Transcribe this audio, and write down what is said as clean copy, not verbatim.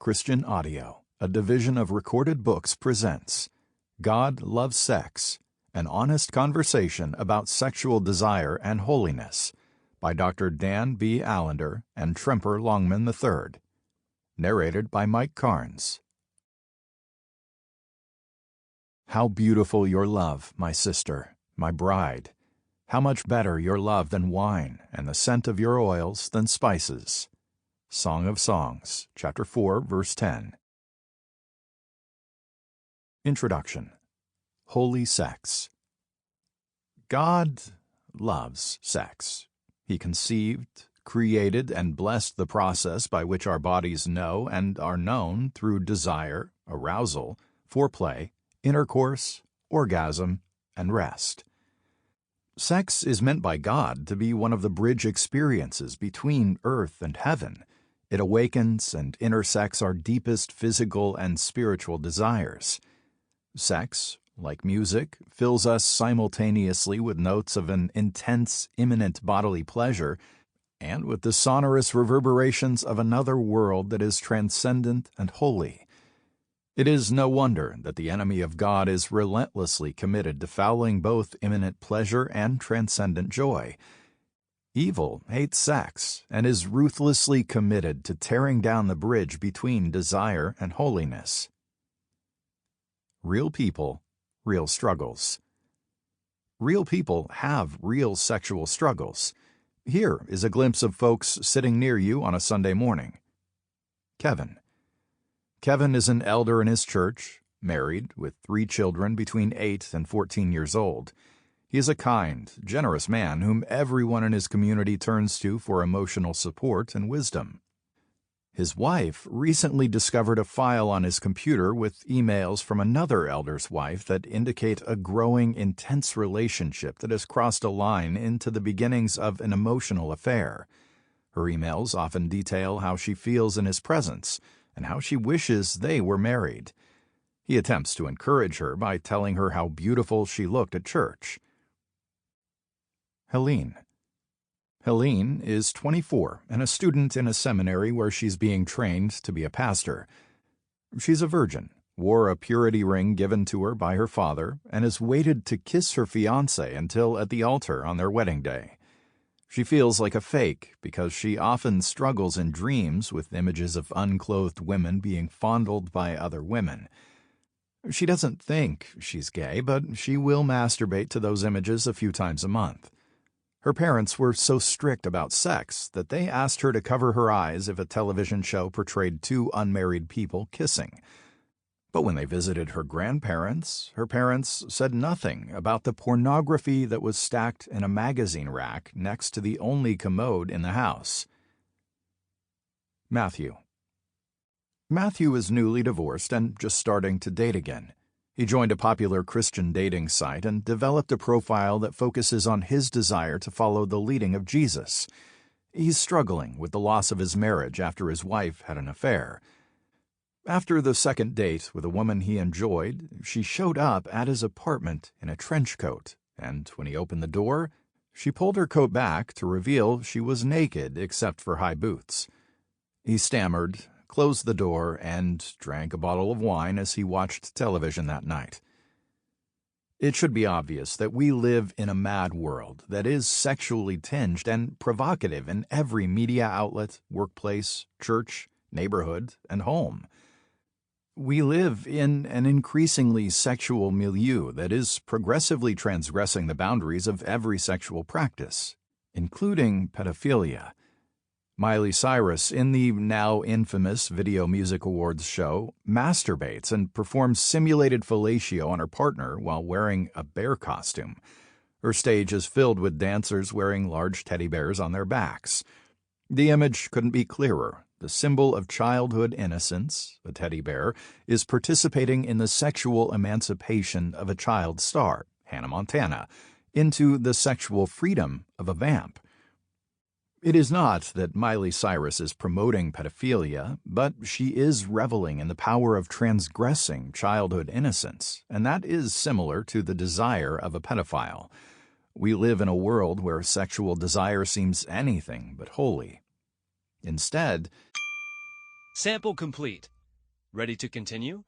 Christian Audio, a division of Recorded Books, presents God Loves Sex, an honest conversation about sexual desire and holiness, by Dr. Dan B. Allender and Tremper Longman III. Narrated by Mike Carnes. How beautiful your love, my sister, my bride! How much better your love than wine, and the scent of your oils than spices. Song of Songs, chapter 4, verse 10. Introduction. Holy sex. God loves sex. He conceived, created, and blessed the process by which our bodies know and are known through desire, arousal, foreplay, intercourse, orgasm, and rest. Sex is meant by God to be one of the bridge experiences between earth and heaven. It awakens and intersects our deepest physical and spiritual desires. Sex, like music, fills us simultaneously with notes of an intense, imminent bodily pleasure and with the sonorous reverberations of another world that is transcendent and holy. It is no wonder that the enemy of God is relentlessly committed to fouling both imminent pleasure and transcendent joy. Evil hates sex and is ruthlessly committed to tearing down the bridge between desire and holiness. Real people, real struggles. Real people have real sexual struggles. Here is a glimpse of folks sitting near you on a Sunday morning. Kevin. Kevin is an elder in his church, married, with 3 children between 8 and 14 years old. He is a kind, generous man whom everyone in his community turns to for emotional support and wisdom. His wife recently discovered a file on his computer with emails from another elder's wife that indicate a growing, intense relationship that has crossed a line into the beginnings of an emotional affair. Her emails often detail how she feels in his presence and how she wishes they were married. He attempts to encourage her by telling her how beautiful she looked at church. Helene. Helene is 24 and a student in a seminary where she's being trained to be a pastor. She's a virgin, wore a purity ring given to her by her father, and has waited to kiss her fiancé until at the altar on their wedding day. She feels like a fake because she often struggles in dreams with images of unclothed women being fondled by other women. She doesn't think she's gay, but she will masturbate to those images a few times a month. Her parents were so strict about sex that they asked her to cover her eyes if a television show portrayed 2 unmarried people kissing. But when they visited her grandparents, her parents said nothing about the pornography that was stacked in a magazine rack next to the only commode in the house. Matthew. Matthew is newly divorced and just starting to date again. He joined a popular Christian dating site and developed a profile that focuses on his desire to follow the leading of Jesus. He's struggling with the loss of his marriage after his wife had an affair. After the second date with a woman he enjoyed, she showed up at his apartment in a trench coat, and when he opened the door, she pulled her coat back to reveal she was naked except for high boots. He stammered, closed the door, and drank a bottle of wine as he watched television that night. It should be obvious that we live in a mad world that is sexually tinged and provocative in every media outlet, workplace, church, neighborhood, and home. We live in an increasingly sexual milieu that is progressively transgressing the boundaries of every sexual practice, including pedophilia. Miley Cyrus, in the now infamous Video Music Awards show, masturbates and performs simulated fellatio on her partner while wearing a bear costume. Her stage is filled with dancers wearing large teddy bears on their backs. The image couldn't be clearer. The symbol of childhood innocence, a teddy bear, is participating in the sexual emancipation of a child star, Hannah Montana, into the sexual freedom of a vamp. It is not that Miley Cyrus is promoting pedophilia, but she is reveling in the power of transgressing childhood innocence, and that is similar to the desire of a pedophile. We live in a world where sexual desire seems anything but holy. Instead, Sample complete. Ready to continue?